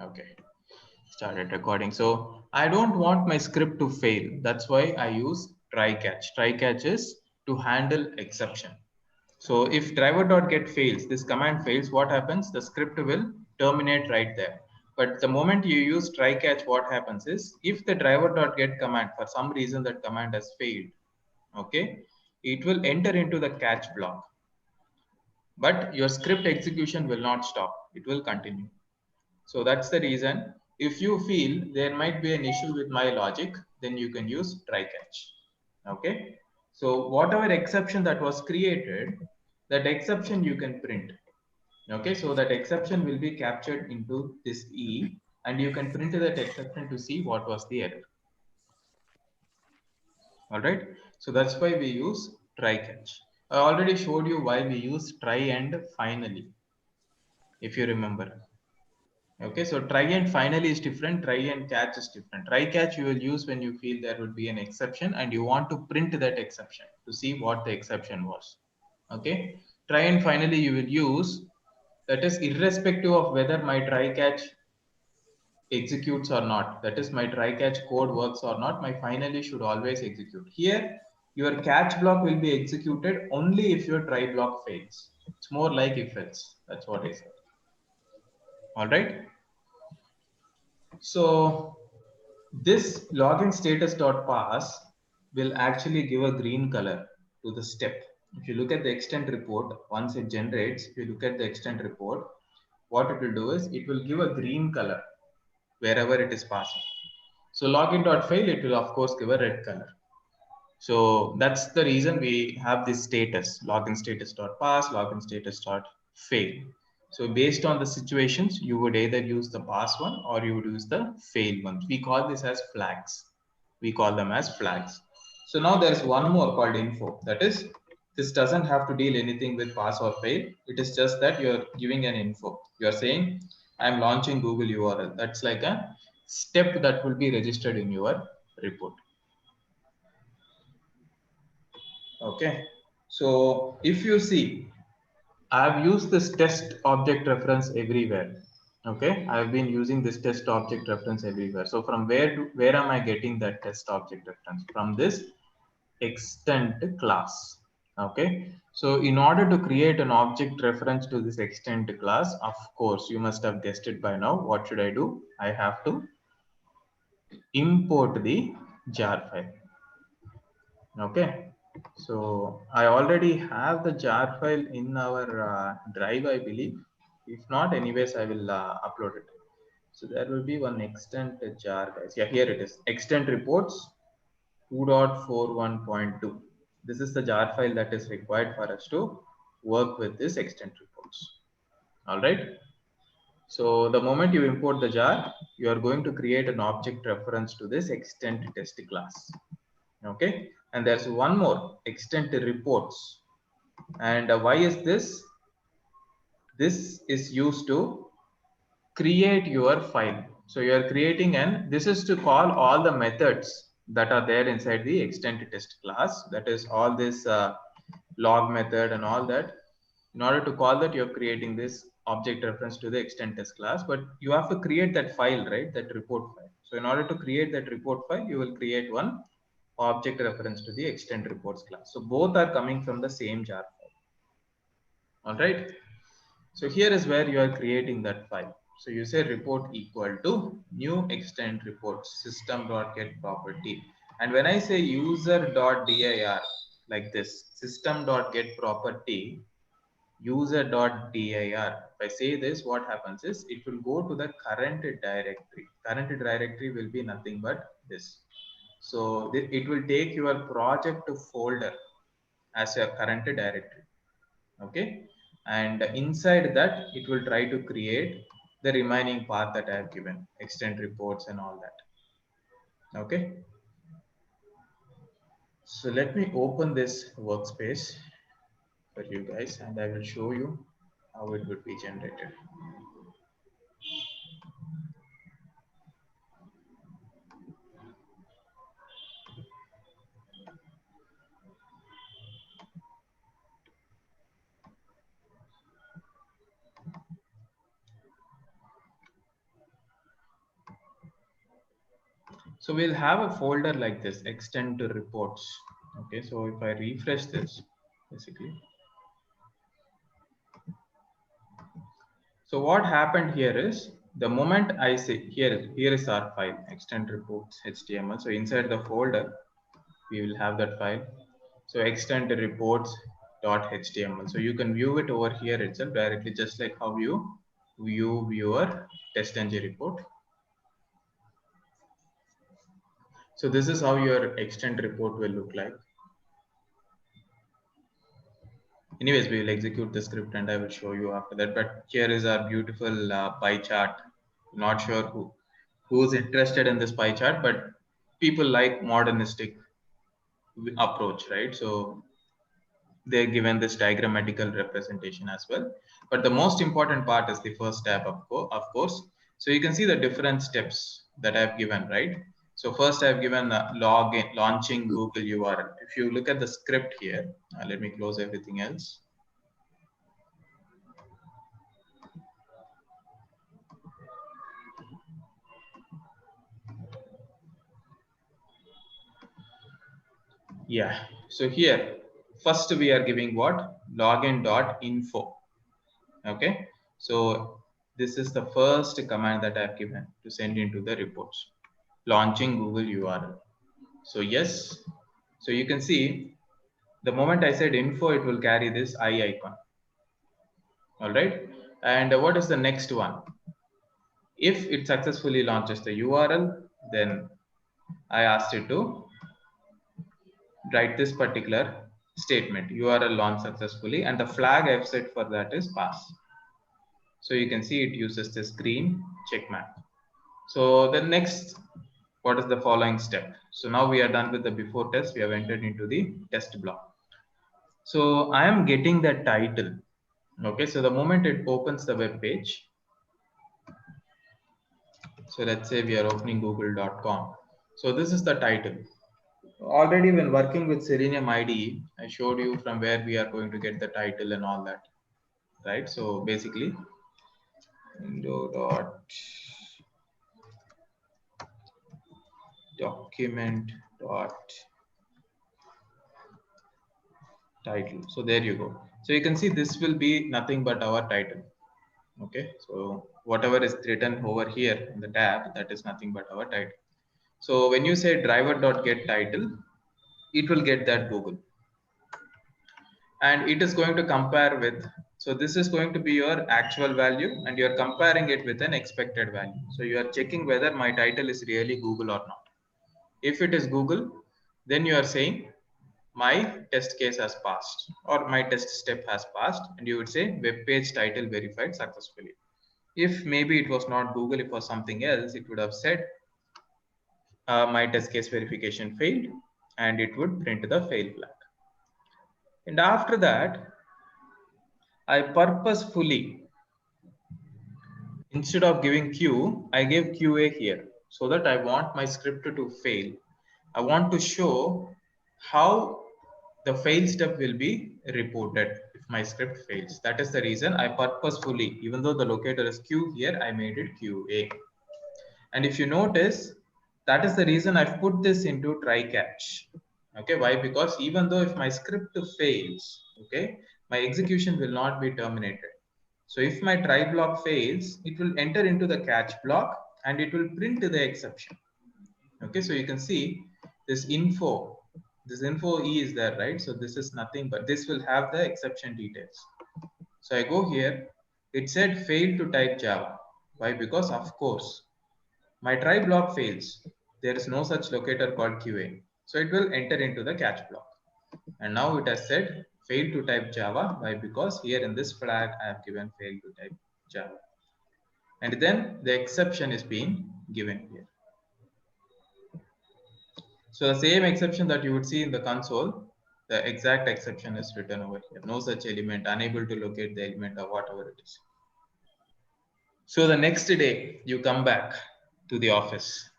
Okay, started recording. So I don't want my script to fail. That's why I use try catch. Try catch is to handle exception. So if driver.get fails, this command fails, what happens? The script will terminate right there. But the moment you use try catch, what happens is if the driver.get command, for some reason that command has failed, okay, it will enter into the catch block. But your script execution will not stop. It will continue. So that's the reason. If you feel there might be an issue with my logic, then you can use try catch. Okay. So whatever exception that was created, that exception you can print. Okay. So that exception will be captured into this E and you can print that exception to see what was the error. All right. So that's why we use try catch. I already showed you why we use try and finally, if you remember. Okay, so try and finally is different, try and catch is different. Try catch you will use when you feel there would be an exception and you want to print that exception to see what the exception was. Okay, try and finally you will use, that is irrespective of whether my try catch executes or not. That is my try catch code works or not, my finally should always execute. Here, your catch block will be executed only if your try block fails. It's more like if else. That's what I said. All right. So this login status.pass will actually give a green color to the step. If you look at the extent report, once it generates, if you look at the extent report, what it will do is it will give a green color wherever it is passing. So login.fail, it will of course give a red color. So that's the reason we have this status, login status.pass, login status.fail. So based on the situations, you would either use the pass one or you would use the fail one. We call this as flags. We call them as flags. So now there's one more called info. That is, this doesn't have to deal anything with pass or fail. It is just that you're giving an info. You're saying, I'm launching Google URL. That's like a step that will be registered in your report. Okay. So if you see, I've used this test object reference everywhere. Okay, I've been using this test object reference everywhere. So from where am I getting that test object reference? From this extent class. Okay, so in order to create an object reference to this extent class, of course, you must have guessed it by now. What should I do? I have to import the jar file. Okay, so I already have the jar file in our drive, I believe. If not, anyways, I will upload it. So there will be one extent jar, guys. Yeah, here it is. Extent reports 2.41.2. This is the jar file that is required for us to work with this extent reports. All right. So the moment you import the jar, you are going to create an object reference to this extent test class. Okay, and there's one more, extent reports. And why is this? This is used to create your file. So you are creating, and this is to call all the methods that are there inside the extent test class. That is all this log method and all that. In order to call that, you're creating this object reference to the extent test class, but you have to create that file, right? That report file. So in order to create that report file, you will create one object reference to the extent reports class. So both are coming from the same jar file. All right. So here is where you are creating that file. So you say report equal to new extent report system.get property. And when I say user.dir like this, system.get property, user.dir. If I say this, what happens is it will go to the current directory. Current directory will be nothing but this. So it will take your project folder as a current directory. Okay. And inside that, it will try to create the remaining part that I have given, extent reports and all that. Okay. So let me open this workspace for you guys and I will show you how it would be generated. So we'll have a folder like this, extend to reports. Okay, so if I refresh this, basically. So what happened here is the moment I say here is our file, extend reports HTML. So inside the folder, we will have that file. So extend reports.html. So you can view it over here itself directly, just like how you view your TestNG report. So this is how your extend report will look like. Anyways, we will execute the script and I will show you after that. But here is our beautiful pie chart. Not sure who's interested in this pie chart, but people like modernistic approach, right? So they're given this diagrammatical representation as well. But the most important part is the first tab, of course. So you can see the different steps that I've given, right? So first I've given login, launching Google URL. If you look at the script here, let me close everything else. Yeah, so here, first we are giving what? Login.info. Okay, so this is the first command that I've given to send into the reports. Launching Google URL. So yes, so you can see the moment I said info, it will carry this I icon. All right, and what is the next one? If it successfully launches the URL, then I asked it to write this particular statement, URL launch successfully, and the flag I've set for that is pass. So you can see it uses this green check mark. So the next, what is the following step? So now we are done with the before test. We have entered into the test block. So I am getting that title. Okay, so the moment it opens the web page, so let's say we are opening google.com. So this is the title. Already when working with Selenium IDE, I showed you from where we are going to get the title and all that, right? So basically, window.document.title. So there you go. So you can see this will be nothing but our title. Okay, so whatever is written over here in the tab, that is nothing but our title. So when you say driver.getTitle, it will get that Google. And it is going to compare with, so this is going to be your actual value and you're comparing it with an expected value. So you are checking whether my title is really Google or not. If it is Google, then you are saying my test case has passed or my test step has passed, and you would say web page title verified successfully. If maybe it was not Google, if it was something else, it would have said my test case verification failed, and it would print the fail flag. And after that, I purposefully, instead of giving Q, I gave QA here so that I want my script to fail. I want to show how the fail step will be reported if my script fails. That is the reason I purposefully, even though the locator is Q here, I made it QA. And if you notice, that is the reason I've put this into try catch. Okay, why? Because even though if my script fails, okay, my execution will not be terminated. So if my try block fails, it will enter into the catch block and it will print the exception. Okay, so you can see this info E is there, right? So this is nothing but this will have the exception details. So I go here, it said fail to type Java. Why? Because of course my try block fails. There is no such locator called QA. So it will enter into the catch block. And now it has said fail to type Java. Why? Because here in this flag, I have given fail to type Java. And then the exception is being given here. So the same exception that you would see in the console, the exact exception is written over here. No such element, unable to locate the element or whatever it is. So the next day you come back to the office.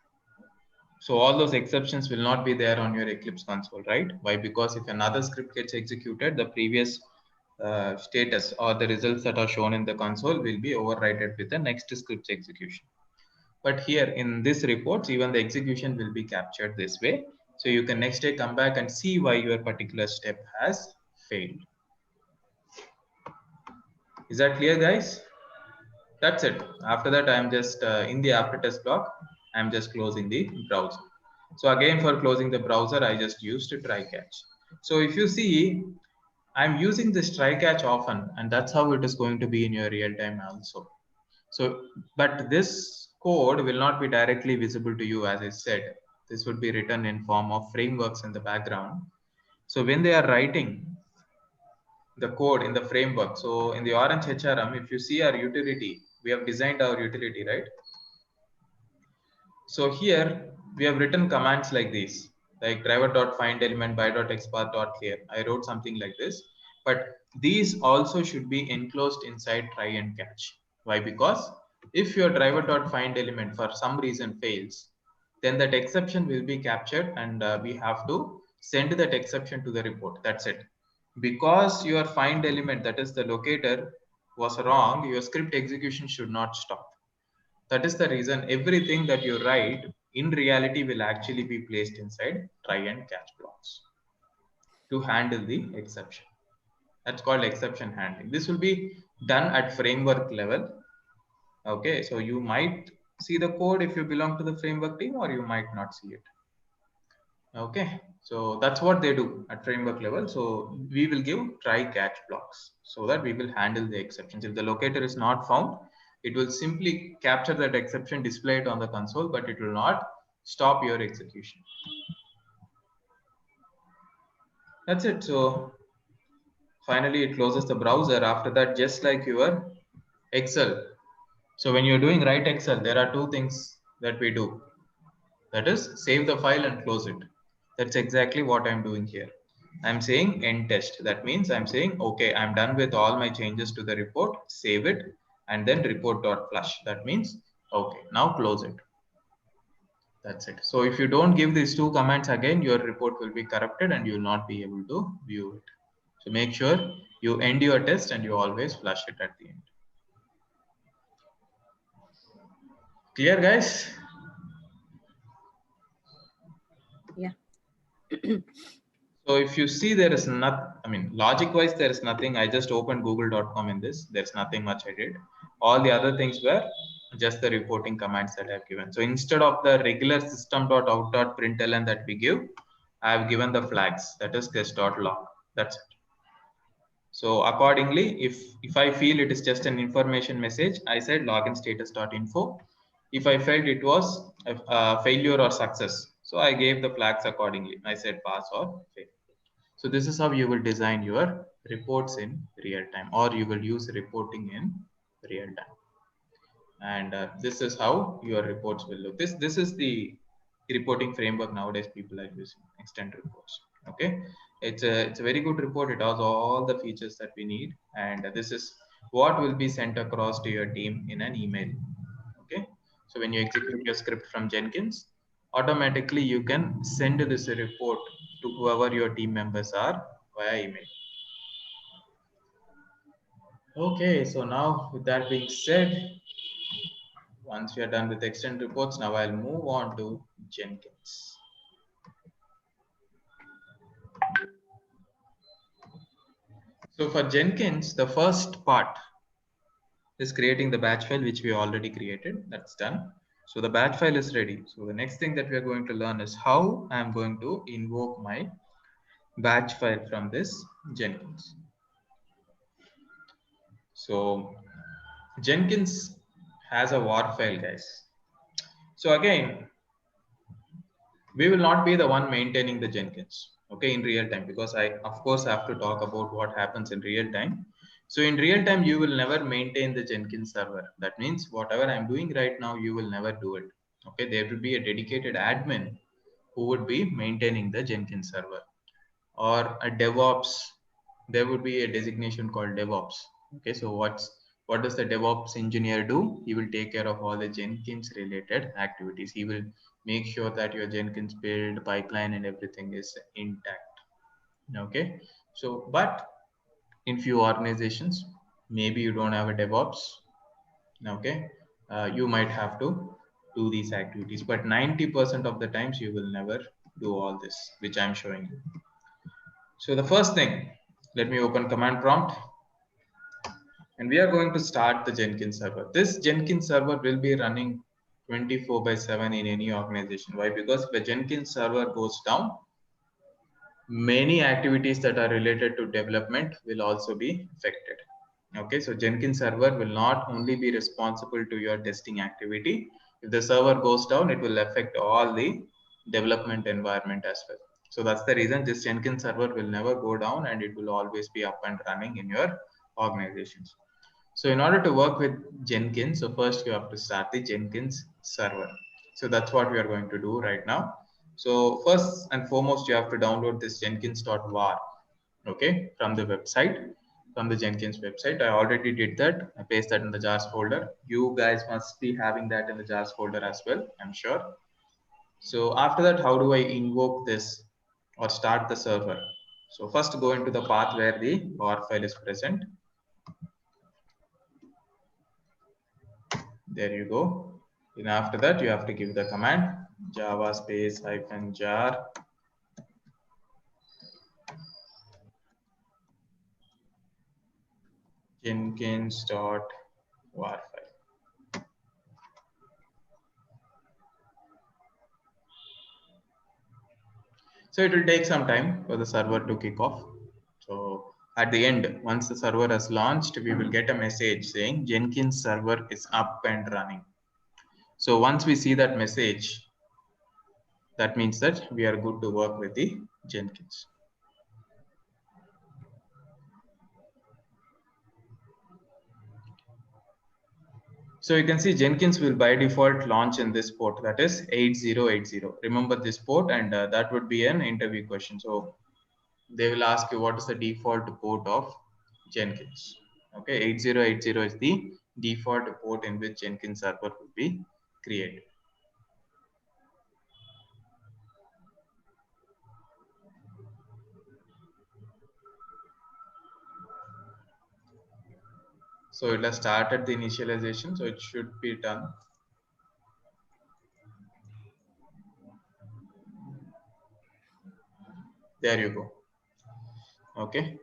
So all those exceptions will not be there on your Eclipse console, right? Why? Because if another script gets executed, the previous status or the results that are shown in the console will be overridden with the next script's execution. But here in this reports, even the execution will be captured this way. So you can next day come back and see why your particular step has failed. Is that clear, guys? That's it. After that, I'm just in the after test block, I'm just closing the browser. So again, for closing the browser, I just used a try catch. So if you see, I'm using this try catch often, and that's how it is going to be in your real time also. So, but this code will not be directly visible to you. As I said, this would be written in form of frameworks in the background. So when they are writing the code in the framework, so in the Orange HRM, if you see our utility, we have designed our utility, right? So here we have written commands like these, like driver.find element by.xpath.clear. I wrote something like this, but these also should be enclosed inside try and catch. Why? Because if your driver.find element for some reason fails, then that exception will be captured and we have to send that exception to the report. That's it. Because your find element, that is the locator, was wrong, your script execution should not stop. That is the reason everything that you write in reality will actually be placed inside try and catch blocks to handle the exception. That's called exception handling. This will be done at framework level. Okay, so you might see the code if you belong to the framework team, or you might not see it. Okay, so that's what they do at framework level. So we will give try catch blocks so that we will handle the exceptions. If the locator is not found, it will simply capture that exception, display it on the console, but it will not stop your execution. That's it. So finally it closes the browser. After that, just like your Excel. So when you're doing write Excel, there are two things that we do. That is save the file and close it. That's exactly what I'm doing here. I'm saying end test. That means I'm saying, okay, I'm done with all my changes to the report, save it, and then report.flush. That means, okay, now close it. That's it. So if you don't give these two commands again, your report will be corrupted and you will not be able to view it. So make sure you end your test and you always flush it at the end. Clear, guys? Yeah. So if you see, there is not, I mean, logic wise, there is nothing. I just opened google.com in this. There's nothing much I did. All the other things were just the reporting commands that I've given. So instead of the regular system.out.println that we give, I've given the flags, that is test.log. That's it. So accordingly, if I feel it is just an information message, I said login status.info. If I felt it was a failure or success, so I gave the flags accordingly. I said pass or fail. So this is how you will design your reports in real time, or you will use reporting in real time. And this is how your reports will look. This is the reporting framework nowadays people are using, extend reports. Okay, it's a very good report. It has all the features that we need, and this is what will be sent across to your team in an email. Okay, so when you execute your script from Jenkins, automatically you can send this report to whoever your team members are via email. Okay, so now with that being said, once we are done with extend reports, now I'll move on to Jenkins. So for Jenkins, the first part is creating the batch file, which we already created. That's done. So the batch file is ready. So the next thing that we are going to learn is how I'm going to invoke my batch file from this Jenkins. So Jenkins has a war file, guys. So again, we will not be the one maintaining the Jenkins, okay, in real time, because I, of course, have to talk about what happens in real time. So in real time, you will never maintain the Jenkins server. That means whatever I'm doing right now, you will never do it. Okay, there will be a dedicated admin who would be maintaining the Jenkins server, or a DevOps. There would be a designation called DevOps. Okay, so what does the DevOps engineer do? He will take care of all the Jenkins related activities. He will make sure that your Jenkins build, pipeline, and everything is intact. Okay, so but in few organizations, maybe you don't have a DevOps. Okay, you might have to do these activities, but 90% of the times you will never do all this, which I'm showing you. So the first thing, let me open command prompt, and we are going to start the Jenkins server. This Jenkins server will be running 24/7 in any organization. Why? Because if the Jenkins server goes down, many activities that are related to development will also be affected. Okay, so Jenkins server will not only be responsible to your testing activity. If the server goes down, it will affect all the development environment as well. So that's the reason this Jenkins server will never go down, and it will always be up and running in your organizations. So in order to work with Jenkins, so first you have to start the Jenkins server. So that's what we are going to do right now. So first and foremost, you have to download this jenkins.var, okay, from the website, from the Jenkins website. I already did that. I placed that in the jars folder. You guys must be having that in the jars folder as well, I'm sure. So after that, how do I invoke this or start the server? So first go into the path where the var file is present. There you go. And after that, you have to give the command java space -jar jenkins.var file. So it will take some time for the server to kick off. So at the end, once the server has launched, we will get a message saying Jenkins server is up and running. So once we see that message, that means that we are good to work with the Jenkins. So you can see Jenkins will by default launch in this port, that is 8080. Remember this port, and that would be an interview question. So they will ask you what is the default port of Jenkins. Okay, 8080 is the default port in which Jenkins server will be created. So it has started the initialization, so it should be done. There you go. Okay.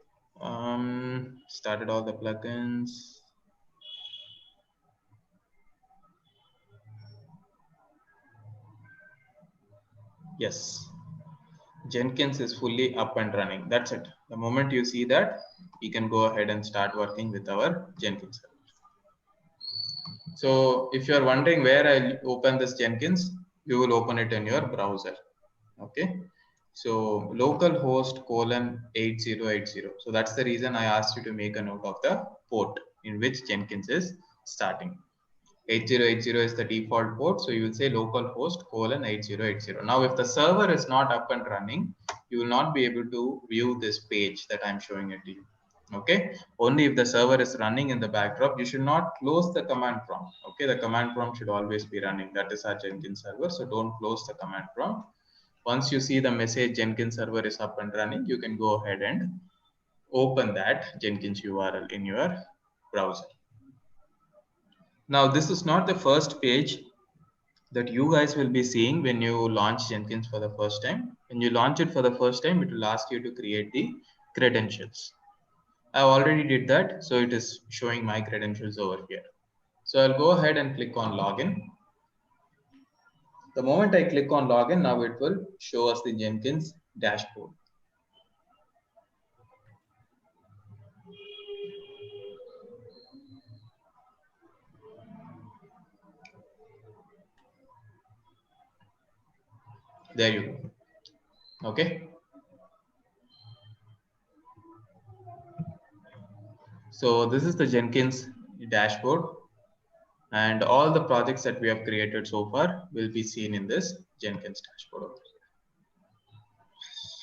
Started all the plugins. Yes. Jenkins is fully up and running. That's it. The moment you see that, you can go ahead and start working with our Jenkins server. So if you're wondering where I open this Jenkins, you will open it in your browser. Okay. So localhost :8080. So that's the reason I asked you to make a note of the port in which Jenkins is starting. 8080 is the default port. So you will say localhost :8080. Now, if the server is not up and running, you will not be able to view this page that I'm showing it to you. Okay, only if the server is running in the backdrop. You should not close the command prompt. Okay, the command prompt should always be running. That is our Jenkins server. So don't close the command prompt. Once you see the message Jenkins server is up and running, you can go ahead and open that Jenkins URL in your browser. Now, this is not the first page that you guys will be seeing when you launch Jenkins for the first time. When you launch it for the first time, it will ask you to create the credentials. I already did that, so it is showing my credentials over here. So I'll go ahead and click on login. The moment I click on login, now it will show us the Jenkins dashboard. There you go. Okay. So this is the Jenkins dashboard, and all the projects that we have created so far will be seen in this Jenkins dashboard.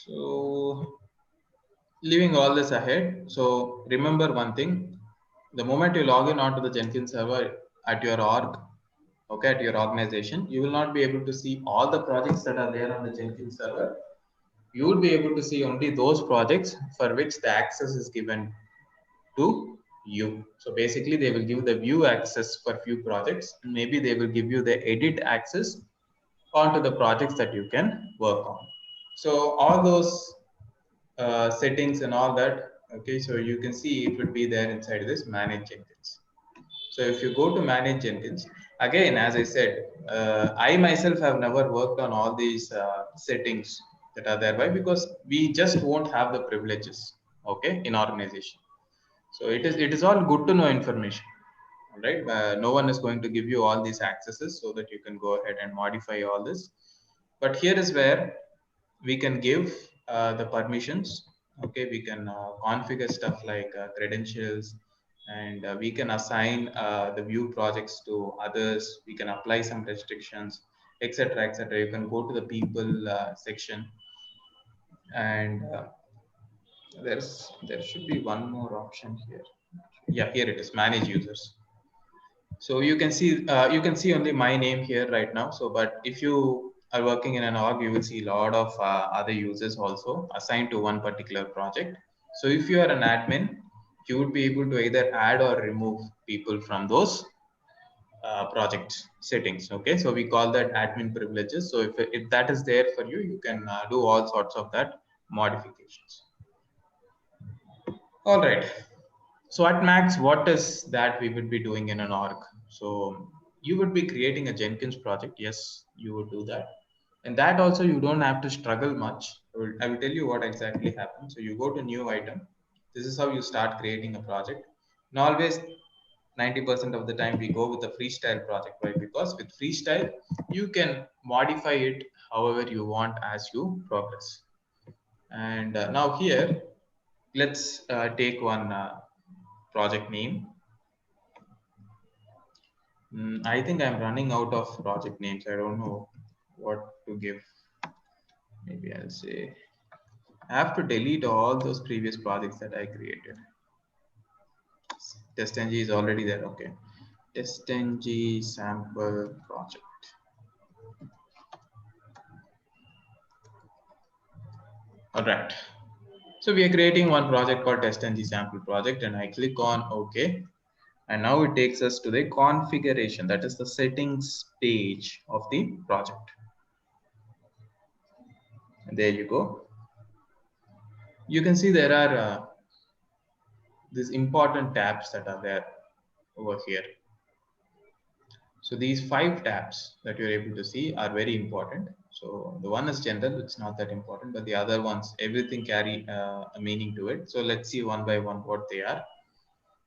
So leaving all this ahead, so remember one thing: the moment you log in onto the Jenkins server at your org, okay, at your organization, you will not be able to see all the projects that are there on the Jenkins server. You will be able to see only those projects for which the access is given to view. So basically they will give the view access for few projects, and maybe they will give you the edit access onto the projects that you can work on. So all those settings and all that, okay, so you can see it would be there inside this manage Jenkins. So if you go to manage Jenkins, again, as I said, I myself have never worked on all these settings that are there. Why? Because we just won't have the privileges, okay, in organization. So it is all good to know information, all right. No one is going to give you all these accesses so that you can go ahead and modify all this. But here is where we can give the permissions. Okay, we can configure stuff like credentials, and we can assign the view projects to others. We can apply some restrictions, etc., etc. You can go to the people section, and there should be one more option here. Yeah, here it is, manage users. So you can see only my name here right now. So, but if you are working in an org, you will see a lot of other users also assigned to one particular project. So if you are an admin, you would be able to either add or remove people from those project settings. Okay, so we call that admin privileges. So if that is there for you, you can do all sorts of that modifications. All right. So at Max, what is that we would be doing in an org? So you would be creating a Jenkins project. Yes, you would do that. And that also you don't have to struggle much. I will tell you what exactly happens. So you go to new item. This is how you start creating a project. And always 90% of the time we go with a freestyle project, right? Because with freestyle, you can modify it however you want as you progress. And now here, let's take one project name. I think I'm running out of project names. I don't know what to give. Maybe I'll say I have to delete all those previous projects that I created. TestNG is already there. Okay. TestNG sample project. All right. So we are creating one project called TestNG sample project, and I click on OK. And now it takes us to the configuration, that is the settings page of the project. And there you go. You can see there are these important tabs that are there over here. So these 5 tabs that you're able to see are very important. So the one is general, it's not that important, but the other ones, everything carry a meaning to it. So let's see one by one what they are.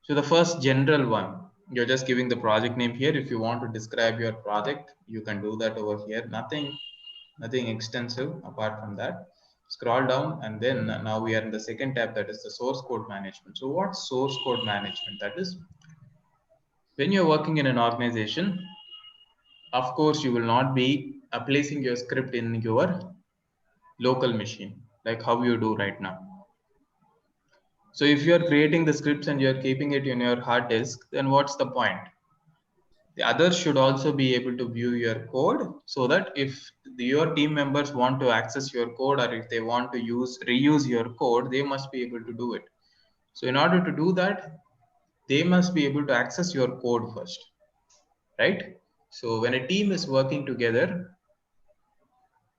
So the first general one, you're just giving the project name here. If you want to describe your project, you can do that over here. Nothing extensive apart from that. Scroll down, and then now we are in the second tab, that is the source code management. So what's source code management? That is when you're working in an organization, of course, you will not be placing your script in your local machine like how you do right now. So if you're creating the scripts and you're keeping it in your hard disk, then what's the point? The others should also be able to view your code, so that if your team members want to access your code, or if they want to reuse your code, they must be able to do it. So in order to do that, they must be able to access your code first, right? So when a team is working together,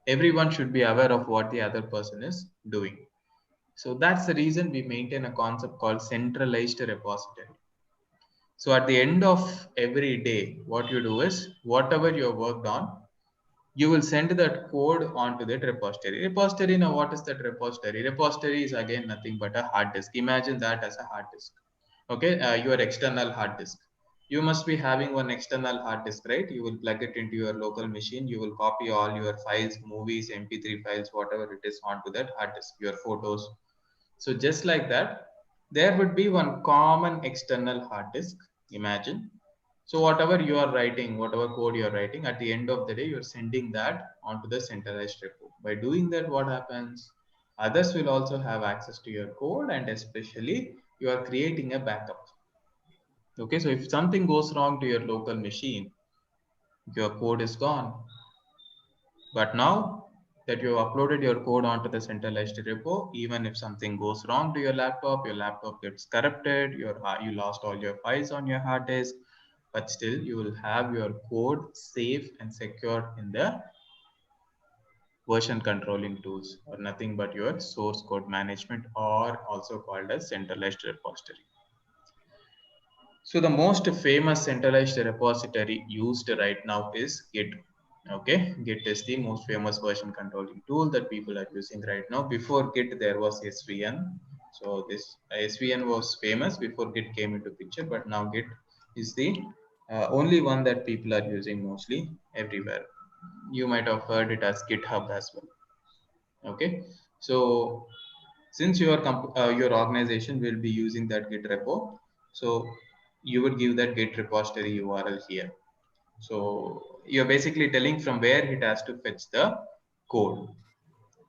everyone should be aware of what the other person is doing. So that's the reason we maintain a concept called centralized repository. So at the end of every day, what you do is whatever you have worked on, you will send that code onto that repository. Repository, now what is that repository? Repository is again nothing but a hard disk. Imagine that as a hard disk. Okay, your external hard disk. You must be having one external hard disk, right? You will plug it into your local machine. You will copy all your files, movies, MP3 files, whatever it is, onto that hard disk, your photos. So just like that, there would be one common external hard disk. Imagine. So whatever you are writing, whatever code you are writing, at the end of the day, you're sending that onto the centralized repo. By doing that, what happens? Others will also have access to your code, and especially you are creating a backup. Okay, so if something goes wrong to your local machine, your code is gone. But now that you have uploaded your code onto the centralized repo. Even if something goes wrong to your laptop gets corrupted, you lost all your files on your hard disk, but still you will have your code safe and secure in the version controlling tools, or nothing but your source code management, or also called as centralized repository. So the most famous centralized repository used right now is Git. Okay, Git is the most famous version controlling tool that people are using right now. Before Git, there was SVN. So this SVN was famous before Git came into picture, but now Git is the only one that people are using mostly everywhere. You might have heard it as GitHub as well. Okay, so since your organization will be using that Git repo, so you would give that Git repository URL here. So you're basically telling from where it has to fetch the code.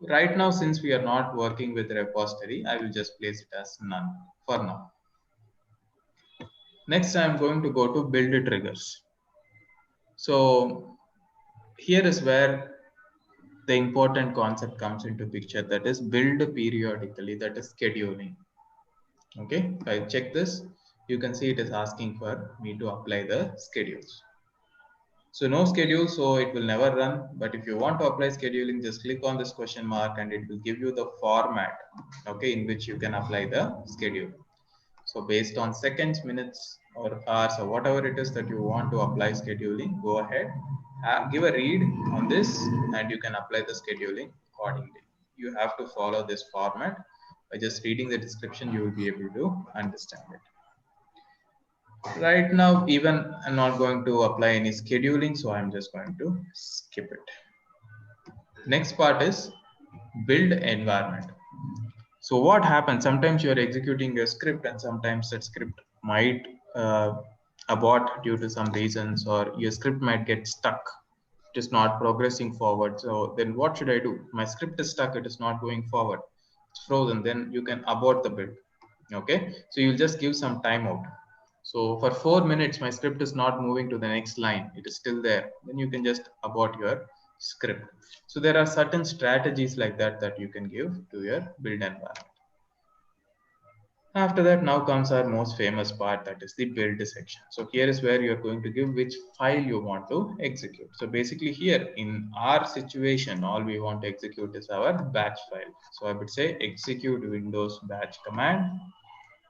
Right now, since we are not working with the repository, I will just place it as none for now. Next, I'm going to go to build triggers. So here is where the important concept comes into picture, that is build periodically, that is scheduling. Okay, if I check this, you can see it is asking for me to apply the schedules. So no schedule, so it will never run. But if you want to apply scheduling, just click on this question mark and it will give you the format, okay, in which you can apply the schedule. So based on seconds, minutes, or hours, or whatever it is that you want to apply scheduling, go ahead, give a read on this, and you can apply the scheduling accordingly. You have to follow this format. By just reading the description, you will be able to understand it. Right now, even I'm not going to apply any scheduling, so I'm just going to skip it. Next part is build environment. So what happens? Sometimes you're executing your script and sometimes that script might abort due to some reasons, or your script might get stuck. It is not progressing forward. So then what should I do? My script is stuck. It is not going forward. It's frozen. Then you can abort the build. Okay. So you'll just give some timeout. So for 4 minutes, my script is not moving to the next line. It is still there. Then you can just abort your script. So there are certain strategies like that that you can give to your build environment. After that, now comes our most famous part, that is the build section. So here is where you're going to give which file you want to execute. So basically here in our situation, all we want to execute is our batch file. So I would say execute Windows batch command.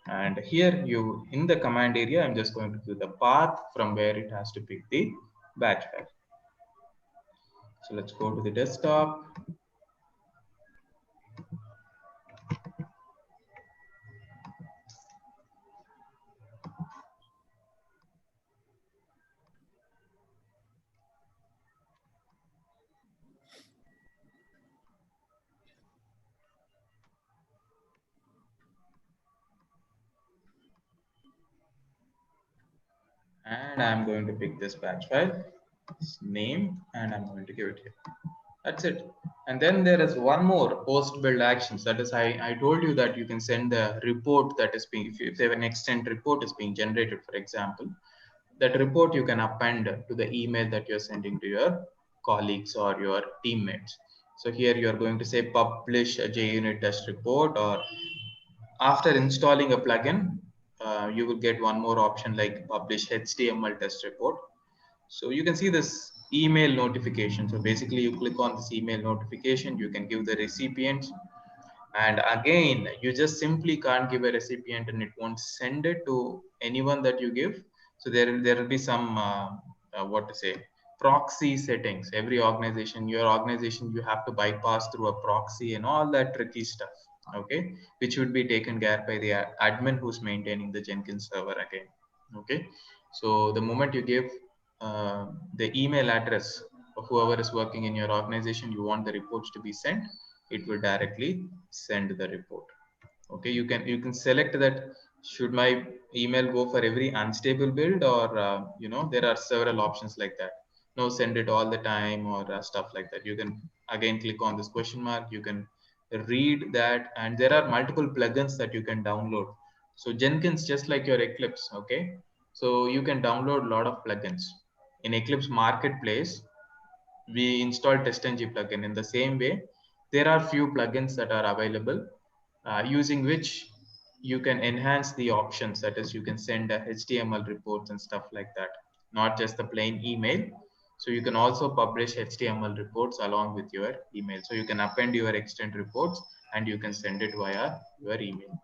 And here you, in the command area, I'm just going to give the path from where it has to pick the batch file. So let's go to the desktop. And I'm going to pick this batch file, its name, and I'm going to give it here. That's it. And then there is one more post build actions. That is, I told you that you can send the report that is being, if you have an extent report is being generated, for example, that report you can append to the email that you're sending to your colleagues or your teammates. So here you are going to say publish a JUnit test report, or after installing a plugin, you will get one more option like publish HTML test report. So you can see this email notification. So basically you click on this email notification, you can give the recipient, and again, you just simply can't give a recipient and it won't send it to anyone that you give. So there will be some, what to say, proxy settings. Every organization, your organization, you have to bypass through a proxy and all that tricky stuff. Okay, which would be taken care by the admin who's maintaining the Jenkins server again. Okay, so the moment you give the email address of whoever is working in your organization, you want the reports to be sent, it will directly send the report. Okay, you can select that should my email go for every unstable build, or there are several options like that. No, send it all the time, or stuff like that. You can again click on this question mark, you can read that, and there are multiple plugins that you can download. So Jenkins, just like your Eclipse, okay, so you can download a lot of plugins in Eclipse marketplace. we installed TestNG plugin. In the same way, there are few plugins that are available using which you can enhance the options. That is, you can send HTML reports and stuff like that, not just the plain email. So you can also publish HTML reports along with your email. So you can append your extent reports and you can send it via your email.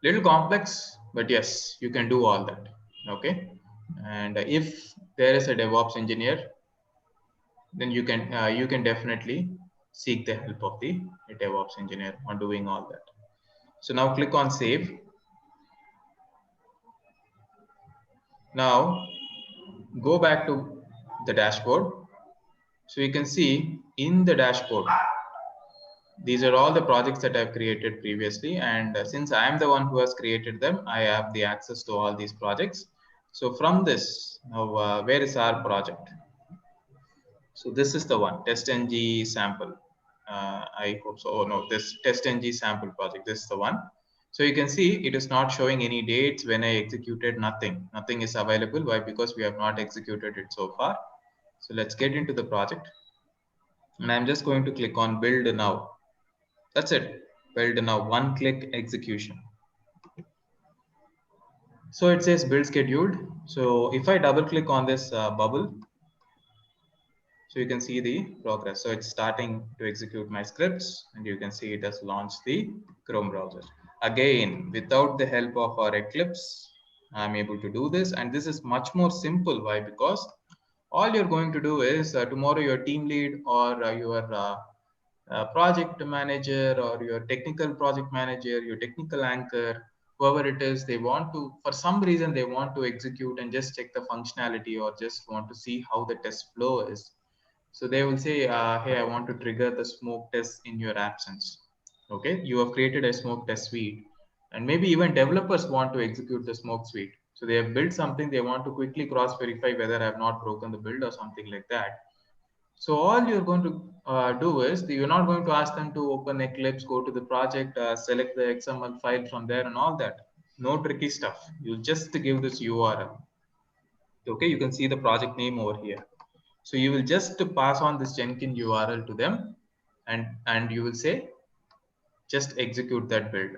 Little complex, but yes, you can do all that. Okay. And if there is a DevOps engineer, then you can definitely seek the help of the DevOps engineer on doing all that. So now click on save. Now go back to the dashboard. So you can see in the dashboard, these are all the projects that I've created previously. And since I am the one who has created them, I have the access to all these projects. So from this, now where is our project? So this is the one, TestNG sample. I hope so. Oh no, this TestNG sample project, this is the one. So you can see it is not showing any dates when I executed, nothing. Nothing is available. Why? Because we have not executed it so far. So let's get into the project. And I'm just going to click on build now. That's it. Build now, one click execution. So it says build scheduled. So if I double click on this bubble, so you can see the progress. So it's starting to execute my scripts and you can see it has launched the Chrome browser. Again, without the help of our Eclipse, I'm able to do this. And this is much more simple. Why? Because all you're going to do is tomorrow your team lead or your project manager or your technical project manager, your technical anchor, whoever it is, they want to, for some reason, they want to execute and just check the functionality or just want to see how the test flow is. So they will say, hey, I want to trigger the smoke test in your absence. Okay, you have created a smoke test suite. And maybe even developers want to execute the smoke suite. So they have built something, they want to quickly cross verify whether I have not broken the build or something like that. So all you're going to do is you're not going to ask them to open Eclipse, go to the project, select the XML file from there and all that. No tricky stuff. You just give this URL. Okay, you can see the project name over here. So you will just pass on this Jenkins URL to them and you will say, just execute that build.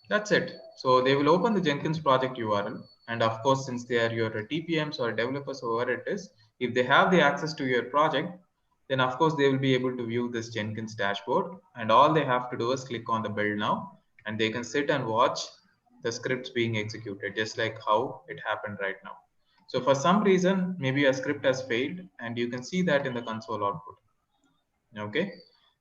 That's it. So they will open the Jenkins project URL. And of course, since they are your TPMs or developers, whoever it is, if they have the access to your project, then of course they will be able to view this Jenkins dashboard. And all they have to do is click on the build now, and they can sit and watch the scripts being executed, just like how it happened right now. So for some reason, maybe a script has failed, and you can see that in the console output. Okay.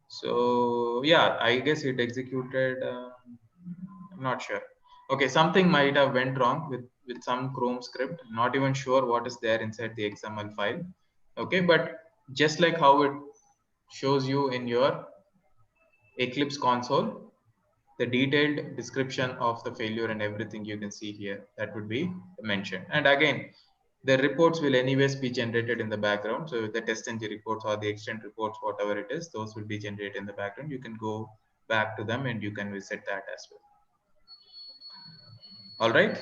So yeah, I guess it executed. I'm not sure. Okay, something might have went wrong with some Chrome script. Not even sure what is there inside the XML file. Okay, but just like how it shows you in your Eclipse console, the detailed description of the failure and everything you can see here, that would be mentioned. And again, the reports will anyways be generated in the background. So the TestNG reports or the extent reports, whatever it is, those will be generated in the background. You can go back to them and you can visit that as well. All right.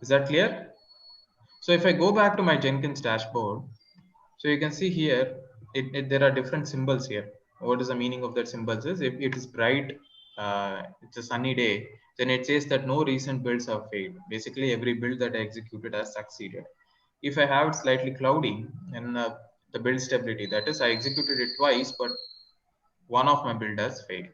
Is that clear? So if I go back to my Jenkins dashboard, so you can see here, there are different symbols here. What is the meaning of that symbols is if it is bright, it's a sunny day, then it says that no recent builds have failed. Basically, every build that I executed has succeeded. If I have it slightly cloudy, then the build stability, that is, I executed it twice, but one of my build has failed.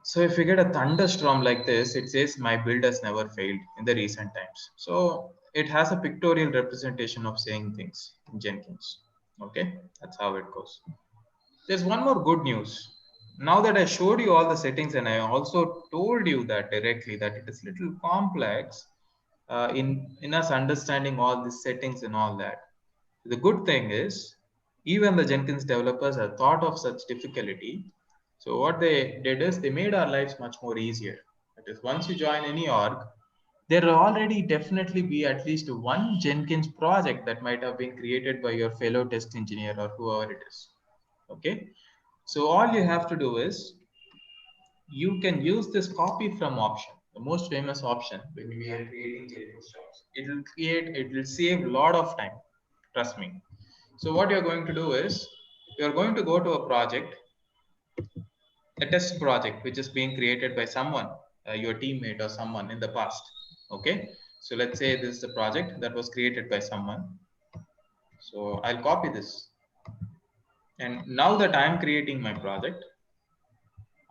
So if you get a thunderstorm like this, it says my build has never failed in the recent times. So it has a pictorial representation of saying things in Jenkins. Okay, that's how it goes. There's one more good news. Now that I showed you all the settings and I also told you that directly that it is little complex in us understanding all these settings and all that. The good thing is even the Jenkins developers have thought of such difficulty. So what they did is they made our lives much more easier. That is, once you join any org, there will already definitely be at least one Jenkins project that might have been created by your fellow test engineer or whoever it is. Okay. So all you have to do is you can use this copy from option. the most famous option when we are creating Jenkins jobs. It will save a lot of time. Trust me. So what you're going to do is you're going to go to a project, a test project, which is being created by someone, your teammate or someone in the past. Okay. So let's say this is a project that was created by someone. So I'll copy this. And now that I'm creating my project,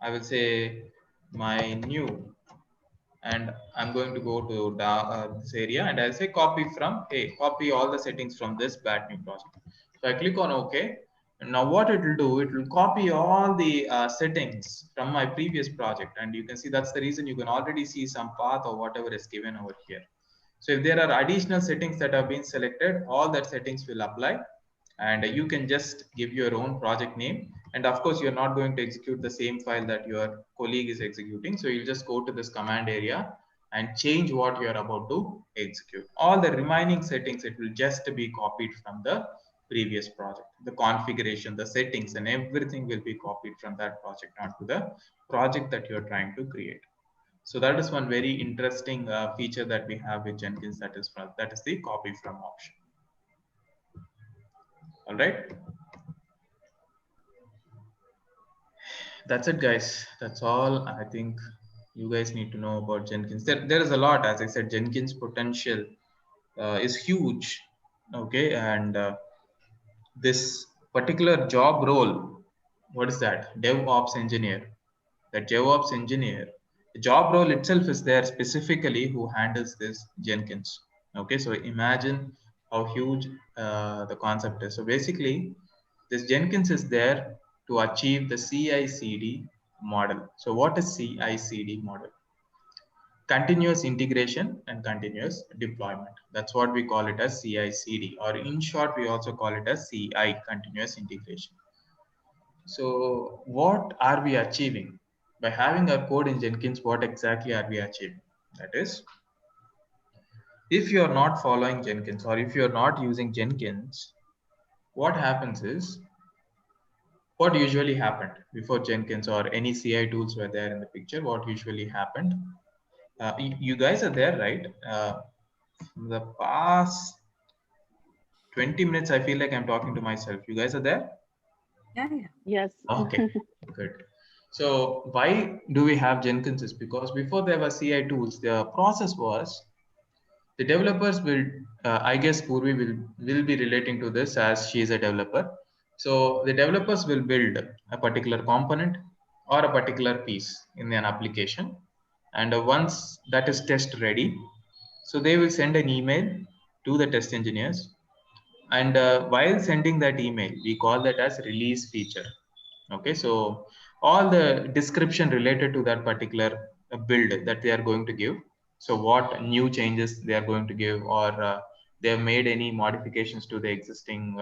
I will say my new, and I'm going to go to this area and I'll say copy from, hey, copy all the settings from this bad new project. So I click on OK. And now what it will do, it will copy all the settings from my previous project. And you can see that's the reason you can already see some path or whatever is given over here. So if there are additional settings that have been selected, all that settings will apply, and you can just give your own project name. And of course, you're not going to execute the same file that your colleague is executing. So you'll just go to this command area and change what you're about to execute. All the remaining settings, it will just be copied from the previous project. The configuration, the settings, and everything will be copied from that project onto the project that you're trying to create. So that is one very interesting feature that we have with Jenkins. That is the copy from option. All right. That's it, guys. That's all I think you guys need to know about Jenkins. There is a lot, as I said. Jenkins potential is huge. Okay, and this particular job role, what is that? DevOps engineer. That DevOps engineer, the job role itself is there specifically who handles this Jenkins. Okay, so imagine how huge the concept is. So basically, this Jenkins is there to achieve the CI/CD model. So what is CI/CD model? Continuous integration and continuous deployment. That's what we call it as CI/CD, or in short, we also call it as CI, continuous integration. So what are we achieving? By having our code in Jenkins, what exactly are we achieving? That is, if you're not following Jenkins or if you're not using Jenkins, what happens is, what usually happened before Jenkins or any CI tools were there in the picture, what usually happened? You guys are there, right? The past 20 minutes, I feel like I'm talking to myself. You guys are there? Yeah, yeah. Yes. Okay, good. So why do we have Jenkins? Is because before there were CI tools, the process was the developers will, I guess Purvi will be relating to this as she is a developer. So the developers will build a particular component or a particular piece in an application. And once that is test ready, so they will send an email to the test engineers. And while sending that email, we call that as release feature. Okay, so all the description related to that particular build that they are going to give. So what new changes they are going to give, or they have made any modifications to the existing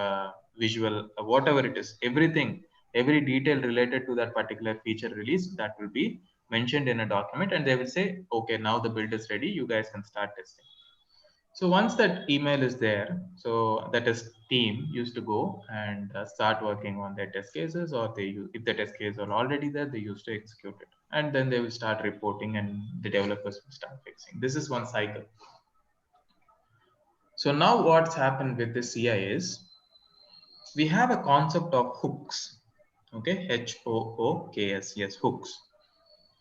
visual, whatever it is, everything, every detail related to that particular feature release, that will be mentioned in a document, and they will say, okay, now the build is ready, you guys can start testing. So once that email is there, so that is team used to go and start working on their test cases, or they use, if the test cases are already there, they used to execute it, and then they will start reporting, and the developers will start fixing. This is one cycle. So now what's happened with the CI is we have a concept of hooks. Okay, HOOKS, yes, hooks.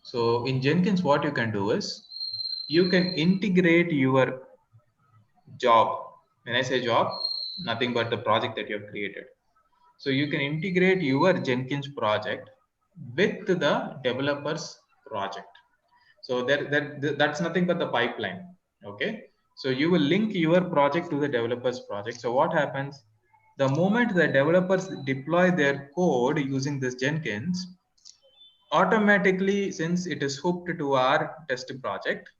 So in Jenkins, what you can do is you can integrate your job. When I say job, nothing but the project that you have created. So you can integrate your Jenkins project with the developer's project. So that's nothing but the pipeline. Okay. So you will link your project to the developer's project. So what happens? The moment the developers deploy their code using this Jenkins, automatically, since it is hooked to our test project,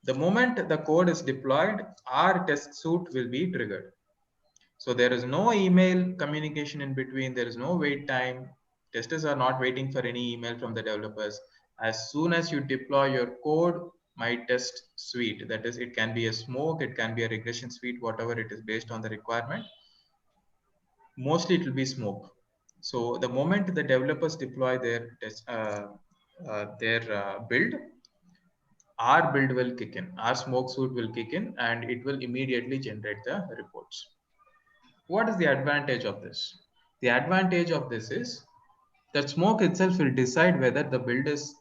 the moment the code is deployed, our test suite will be triggered. So there is no email communication in between. There is no wait time. Testers are not waiting for any email from the developers. As soon as you deploy your code, my test suite, that is, it can be a smoke, it can be a regression suite, whatever it is based on the requirement. Mostly it will be smoke. So the moment the developers deploy their test, build, our build will kick in, our smoke suit will kick in, and it will immediately generate the reports. What is the advantage of this? The advantage of this is that smoke itself will decide whether the build is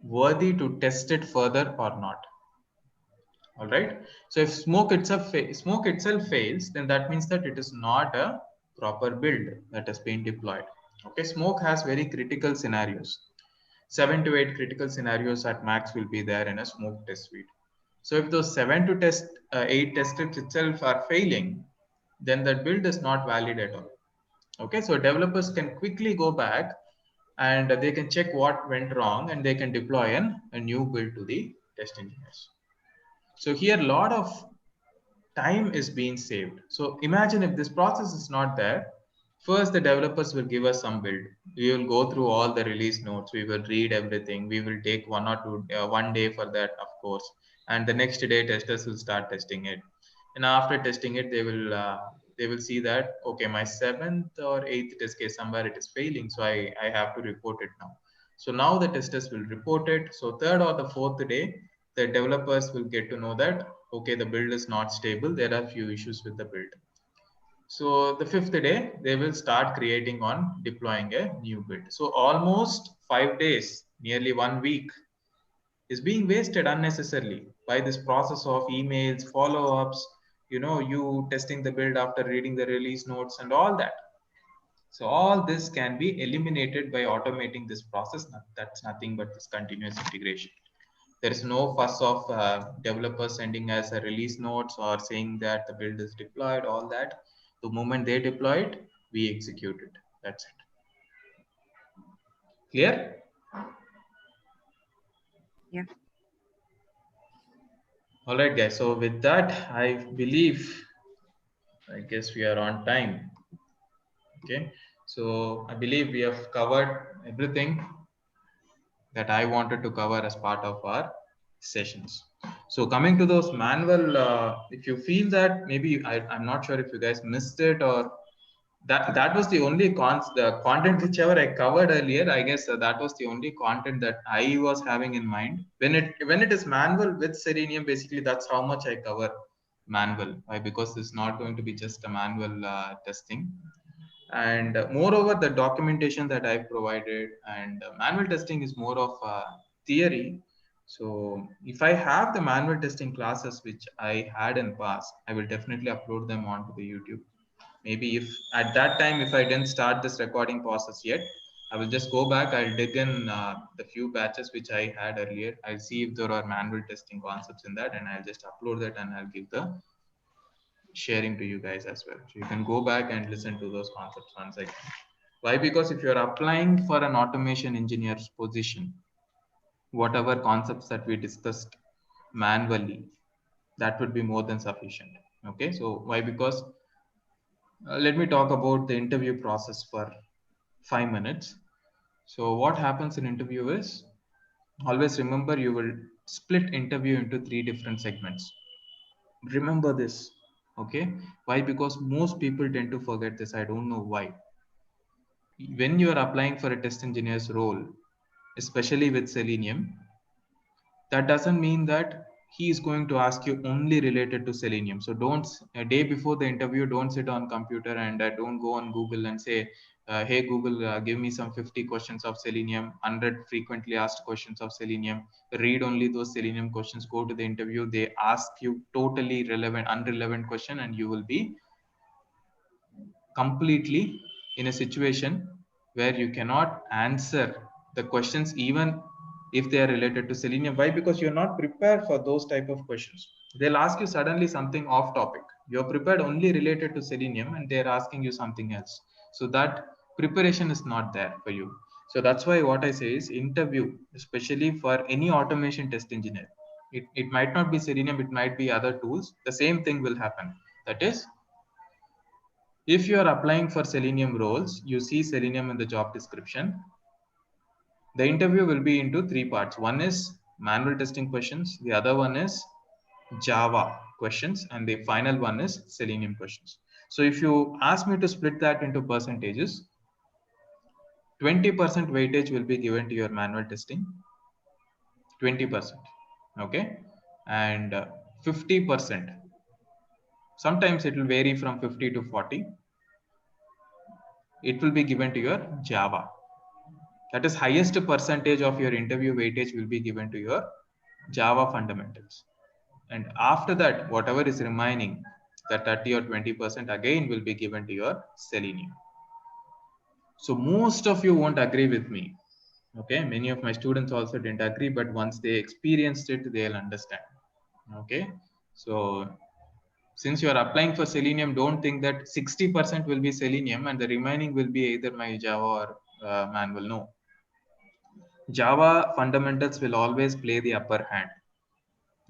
worthy to test it further or not. All right. So if smoke itself fails, then that means that it is not a proper build that has been deployed. Okay. Smoke has very critical scenarios. 7 to 8 critical scenarios at max will be there in a smoke test suite. So if those 8 test strips itself are failing, then that build is not valid at all. Okay. So developers can quickly go back and they can check what went wrong and they can deploy a new build to the test engineers. So here a lot of time is being saved. So imagine if this process is not there, first the developers will give us some build. We will go through all the release notes. We will read everything. We will take 1 day for that, of course. And the next day testers will start testing it. And after testing it, they will see that, okay, my 7th or 8th test case somewhere it is failing. So I have to report it now. So now the testers will report it. So 3rd or the 4th day, the developers will get to know that, okay, the build is not stable, there are few issues with the build. So the 5th day they will start creating on deploying a new build. So almost 5 days, nearly 1 week is being wasted unnecessarily by this process of emails, follow-ups, you testing the build after reading the release notes and all that. So all this can be eliminated by automating this process. That's nothing but this continuous integration. There is no fuss of developers sending us a release notes or saying that the build is deployed, all that. The moment they deploy it, we execute it. That's it. Clear? Yeah. All right, guys. So with that, I guess we are on time. Okay. So I believe we have covered everything that I wanted to cover as part of our sessions. So coming to those manual, if you feel that maybe I'm not sure if you guys missed it or that was the only the content whichever I covered earlier. I guess that was the only content that I was having in mind. When it is manual with Selenium, basically that's how much I cover manual. Why? Because it's not going to be just a manual testing. And moreover, the documentation that I provided and manual testing is more of theory. So if I have the manual testing classes which I had in past, I will definitely upload them onto the YouTube. Maybe if at that time, if I didn't start this recording process yet, I will just go back, I'll dig in the few batches which I had earlier. I'll see if there are manual testing concepts in that, and I'll just upload that and I'll give the sharing to you guys as well. So you can go back and listen to those concepts once again. Why? Because if you're applying for an automation engineer's position, whatever concepts that we discussed manually, that would be more than sufficient. Okay, so why? Because let me talk about the interview process for 5 minutes. So what happens in interview is, always remember you will split interview into 3 different segments. Remember this. Okay, why? Because most people tend to forget this. I don't know why. When you are applying for a test engineer's role, especially with Selenium, that doesn't mean that he is going to ask you only related to Selenium. So don't, a day before the interview, don't sit on computer and don't go on Google and say, hey Google, give me some 50 questions of Selenium, 100 frequently asked questions of Selenium. Read only those Selenium questions, go to the interview, they ask you totally unrelevant question, and you will be completely in a situation where you cannot answer the questions even if they are related to Selenium. Why? Because you're not prepared for those type of questions. They'll ask you suddenly something off topic. You're prepared only related to Selenium and they're asking you something else. So that preparation is not there for you. So that's why what I say is interview, especially for any automation test engineer. It might not be Selenium, it might be other tools. The same thing will happen. That is, if you are applying for Selenium roles, you see Selenium in the job description. The interview will be into 3 parts. One is manual testing questions. The other one is Java questions. And the final one is Selenium questions. So if you ask me to split that into percentages, 20% weightage will be given to your manual testing. 20%. Okay. And 50%. Sometimes it will vary from 50 to 40. It will be given to your Java. That is highest percentage of your interview weightage will be given to your Java fundamentals. And after that, whatever is remaining, the 30 or 20% again will be given to your Selenium. So most of you won't agree with me. Okay, many of my students also didn't agree, but once they experienced it, they'll understand. Okay, so since you are applying for Selenium, don't think that 60% will be Selenium and the remaining will be either my Java or manual. No, Java fundamentals will always play the upper hand.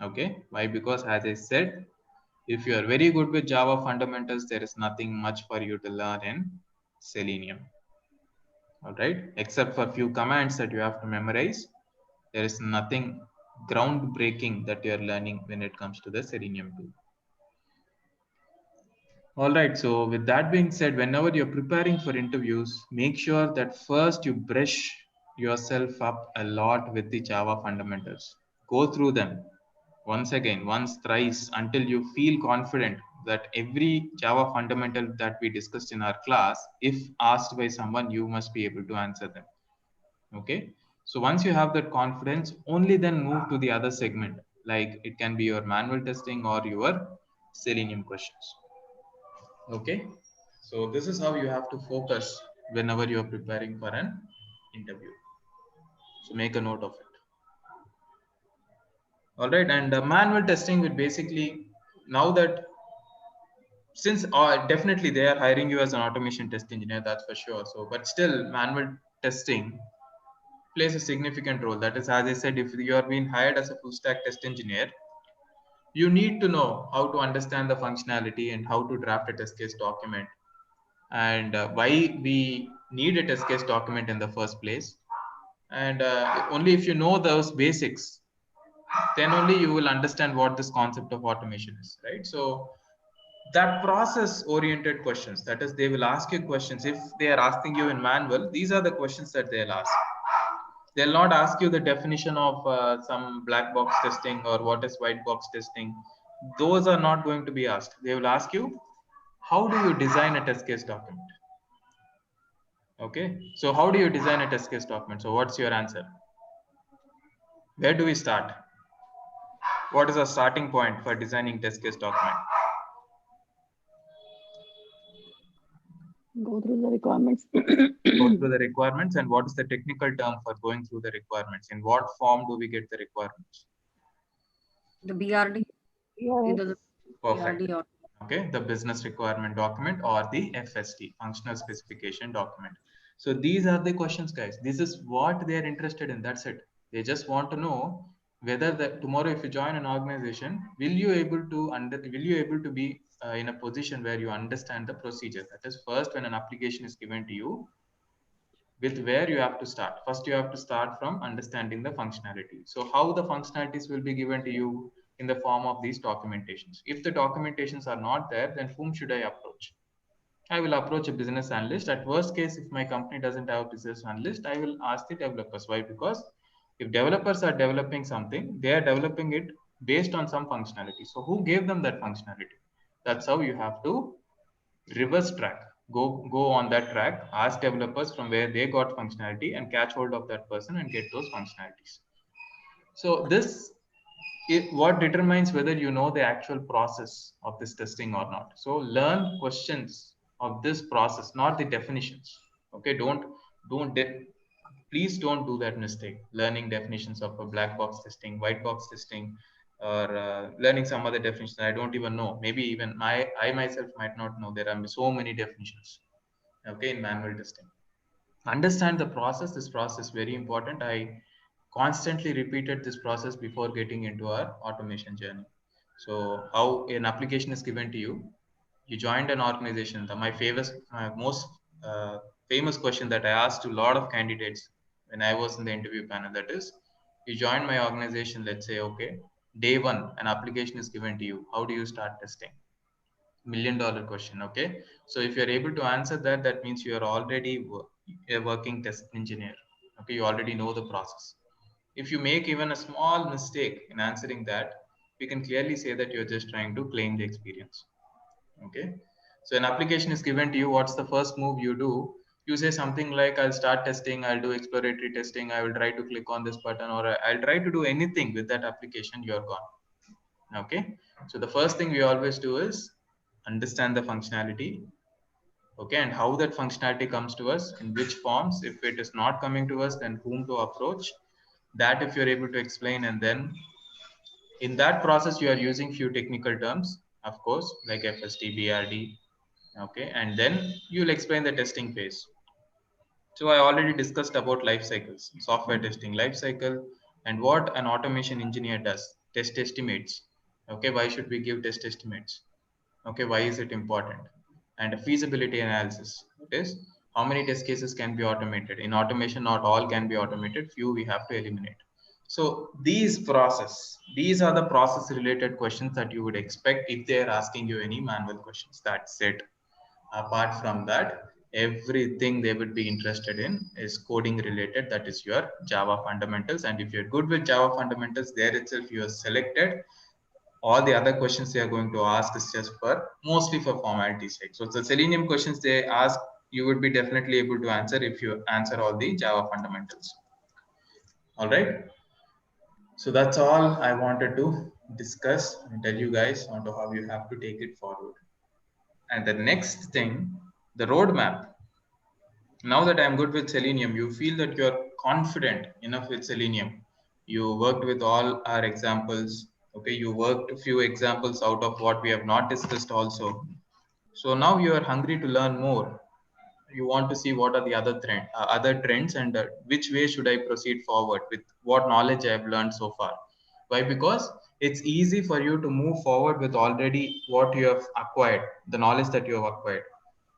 Okay, why? Because as I said, if you are very good with Java fundamentals, there is nothing much for you to learn in Selenium. All right, except for a few commands that you have to memorize, there is nothing groundbreaking that you are learning when it comes to the Selenium tool. All right, so with that being said, whenever you're preparing for interviews, make sure that first you brush yourself up a lot with the Java fundamentals. Go through them once, thrice, until you feel confident that every Java fundamental that we discussed in our class, if asked by someone, you must be able to answer them. Okay. So once you have that confidence, only then move to the other segment. Like it can be your manual testing or your Selenium questions. Okay. So this is how you have to focus whenever you're preparing for an interview. So make a note of it. All right. And manual testing would basically, now that since definitely they are hiring you as an automation test engineer, that's for sure. So, but still manual testing plays a significant role. That is, as I said, if you are being hired as a full stack test engineer, you need to know how to understand the functionality and how to draft a test case document, and why we need a test case document in the first place. And only if you know those basics, then only you will understand what this concept of automation is, right? So that process oriented questions, that is, they will ask you questions. If they are asking you in manual, these are the questions that they'll ask. They'll not ask you the definition of some black box testing or what is white box testing. Those are not going to be asked. They will ask you, how do you design a test case document? Okay, so how do you design a test case document? So what's your answer? Where do we start? What is our starting point for designing test case document? Go through the requirements. Go through the requirements, and what is the technical term for going through the requirements? In what form do we get the requirements? The BRD, either the Perfect. BRD or Okay, the business requirement document or the FSD, functional specification document. So these are the questions, guys. This is what they are interested in. That's it. They just want to know whether that tomorrow, if you join an organization, will you able to be in a position where you understand the procedure? That is, first, when an application is given to you, with where you have to start. First, you have to start from understanding the functionality. So how the functionalities will be given to you in the form of these documentations. If the documentations are not there, then whom should I approach? I will approach a business analyst. At worst case, if my company doesn't have a business analyst, I will ask the developers. Why? Because if developers are developing something, they are developing it based on some functionality. So who gave them that functionality? That's how you have to reverse track. Go on that track, ask developers from where they got functionality and catch hold of that person and get those functionalities. So this is what determines whether you know the actual process of this testing or not. So learn questions of this process, not the definitions. Okay, please don't do that mistake, learning definitions of a black box testing, white box testing, or learning some other definitions I don't even know. Maybe even I myself might not know. There are so many definitions, okay, in manual testing. Understand the process. This process is very important. I constantly repeated this process before getting into our automation journey. So how an application is given to you, you joined an organization. My favorite, most famous question that I asked to a lot of candidates when I was in the interview panel, that is, you join my organization, let's say, okay, day one, an application is given to you, how do you start testing? $1 million question. Okay, so if you're able to answer that, that means you are already a working test engineer. Okay, you already know the process. if you make even a small mistake in answering that, we can clearly say that you're just trying to claim the experience. Okay. So an application is given to you. What's the first move you do? You say something like, I'll start testing, I'll do exploratory testing, I will try to click on this button, or I'll try to do anything with that application, you're gone. Okay. So the first thing we always do is understand the functionality. Okay. And how that functionality comes to us, in which forms. If it is not coming to us, then whom to approach. That if you're able to explain, and then in that process, you are using few technical terms, of course, like FST, BRD. Okay. And then you'll explain the testing phase. So I already discussed about life cycles, software testing life cycle, and what an automation engineer does. Test estimates. Okay, why should we give test estimates? Okay, why is it important? And a feasibility analysis. That is, how many test cases can be automated? In automation, not all can be automated. Few we have to eliminate. So these are the process related questions that you would expect if they are asking you any manual questions. That's it. Apart from that, everything they would be interested in is coding related. That is your Java fundamentals. And if you're good with Java fundamentals, there itself you are selected. All the other questions they are going to ask is just for mostly for formality's sake. So the Selenium questions they ask, you would be definitely able to answer if you answer all the Java fundamentals. All right. So that's all I wanted to discuss and tell you guys on to how you have to take it forward. And the next thing, the roadmap. Now that I'm good with Selenium, you feel that you're confident enough with Selenium. You worked with all our examples. Okay, you worked a few examples out of what we have not discussed also. So now you are hungry to learn more. You want to see what are the other trends, and which way should I proceed forward with what knowledge I have learned so far. Why? Because it's easy for you to move forward with already what you have acquired, the knowledge that you have acquired,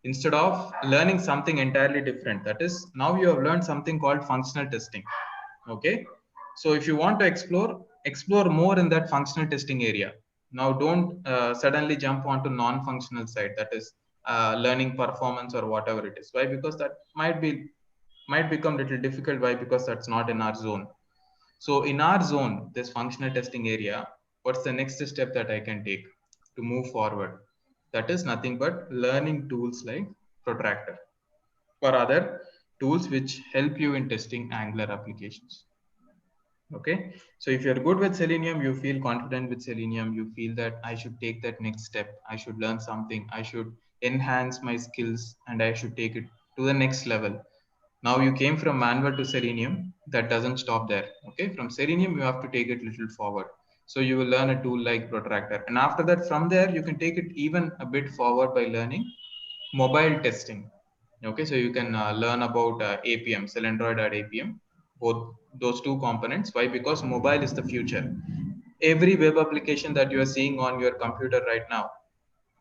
instead of learning something entirely different. That is, now you have learned something called functional testing. Okay. So if you want to explore more in that functional testing area. Now don't suddenly jump onto non-functional side, that is learning performance or whatever it is. Why? Because that might become a little difficult. Why? Because that's not in our zone. So in our zone, this functional testing area, what's the next step that I can take to move forward? That is nothing but learning tools like Protractor or other tools which help you in testing Angular applications. Okay. So if you're good with Selenium, you feel confident with Selenium, you feel that I should take that next step. I should learn something. I should enhance my skills and I should take it to the next level. Now you came from manual to Selenium. That doesn't stop there. Okay. From Selenium, you have to take it a little forward. So you will learn a tool like Protractor. And after that, from there, you can take it even a bit forward by learning mobile testing. Okay, so you can learn about APM, Selendroid at APM, both those two components. Why? Because mobile is the future. Every web application that you are seeing on your computer right now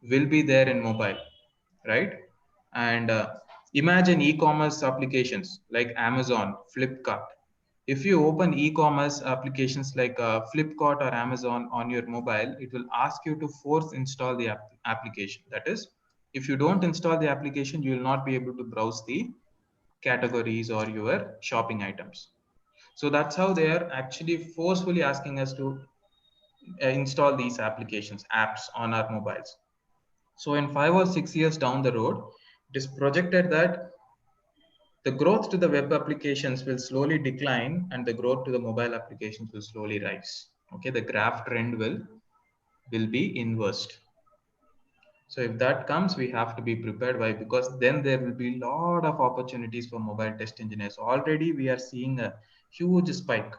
will be there in mobile, right? And imagine e-commerce applications like Amazon, Flipkart. If you open e-commerce applications like Flipkart or Amazon on your mobile, it will ask you to force install the application. That is, if you don't install the application, you will not be able to browse the categories or your shopping items. So that's how they are actually forcefully asking us to install these apps on our mobiles. So in 5 or 6 years down the road, it is projected that the growth to the web applications will slowly decline and the growth to the mobile applications will slowly rise. Okay, the graph trend will be inversed. So if that comes, we have to be prepared. Why? Because then there will be a lot of opportunities for mobile test engineers. Already we are seeing a huge spike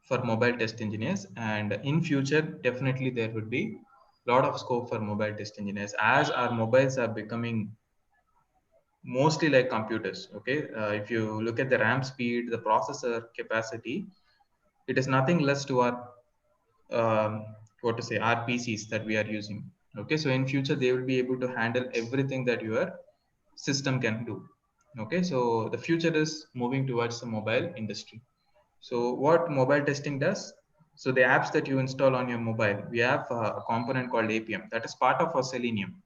for mobile test engineers, and in future definitely there would be a lot of scope for mobile test engineers as our mobiles are becoming mostly like computers. Okay, if you look at the RAM speed, the processor capacity, it is nothing less to our what to say, our PCs that we are using. Okay, so in future they will be able to handle everything that your system can do. Okay, so the future is moving towards the mobile industry. So what mobile testing does? So the apps that you install on your mobile, we have a component called APM that is part of our Selenium.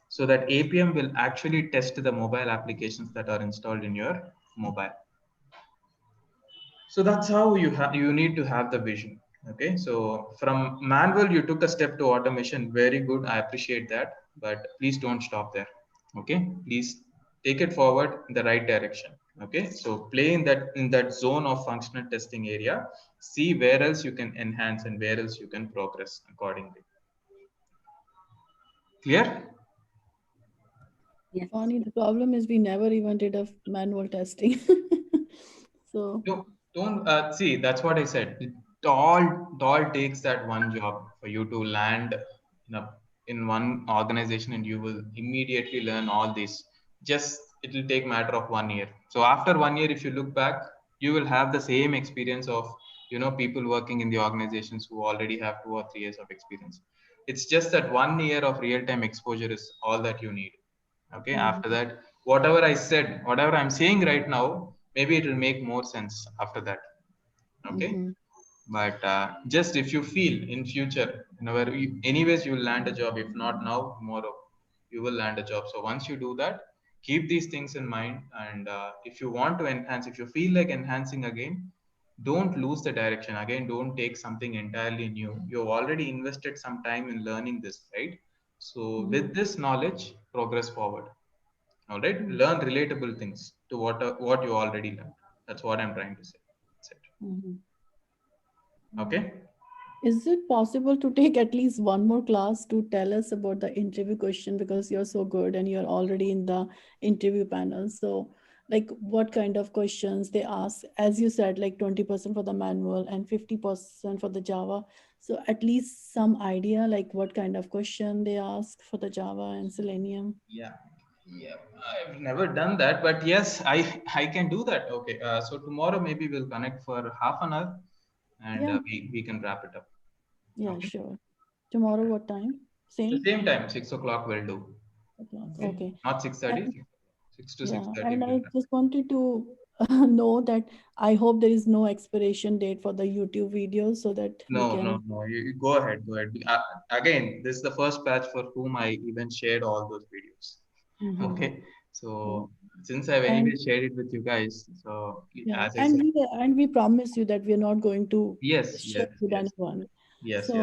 So that APM will actually test the mobile applications that are installed in your mobile. So that's how you need to have the vision. Okay, so from manual you took a step to automation. Very good, I appreciate that. But please don't stop there. Okay, please take it forward in the right direction. Okay, so play in that zone of functional testing area. See where else you can enhance and where else you can progress accordingly. Clear? Yes. Funny, the problem is we never even did a manual testing. So Don't see. That's what I said. It all takes that one job for you to land in one organization, and you will immediately learn all this. Just it will take matter of 1 year. So after 1 year, if you look back, you will have the same experience of people working in the organizations who already have 2 or 3 years of experience. It's just that 1 year of real time exposure is all that you need. Okay, after that, whatever I said, whatever I'm saying right now, maybe it will make more sense after that. Okay, but just if you feel in future, anyways you will land a job. If not now, tomorrow you will land a job. So once you do that, keep these things in mind. And if you want to enhance, if you feel like enhancing again, don't lose the direction again. Don't take something entirely new. You've already invested some time in learning this, right? So with this knowledge, progress forward. All right, learn relatable things to what you already learned. That's what I'm trying to say. That's it. Okay. is it possible to take at least one more class to tell us about the interview question, because you're so good and you're already in the interview panel? So like what kind of questions they ask, as you said, like 20% for the manual and 50% for the Java. So at least some idea like what kind of question they ask for the Java and Selenium. Yeah. Yeah, I've never done that, but yes, I can do that. Okay, so tomorrow maybe we'll connect for half an hour, and Yeah, we can wrap it up. yeah, Okay, sure. Tomorrow what time? the Same? same time, 6 o'clock will do. Okay, Okay. not 6:30, And 6 to yeah, 6:30 and we'll I wrap. just wanted to know that I hope there is no expiration date for the YouTube videos so that we No, no, can. no. You go ahead, go ahead. Again, this is the first batch for whom I even shared all those videos. Mhm. Okay, Yeah. so since I've And anyway shared it with you guys, so yeah, as I said, and we promise you that we are not going to yes, share yes, with yes, anyone. yes, yes. So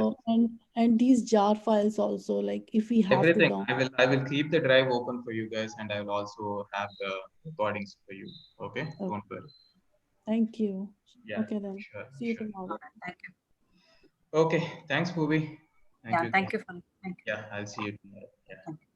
and these jar files also, like if we have to Everything. down. I will keep the drive open for you guys, and I will also have the recordings for you. Okay, Okay, don't worry. thank you. Yeah, Okay then. sure, See you sure. All tomorrow. right. Thank you. Okay, thanks, Bhubi. Thank Yeah. you. Thank you for. Thank you. Yeah, I'll see you tomorrow. Yeah. Thank you.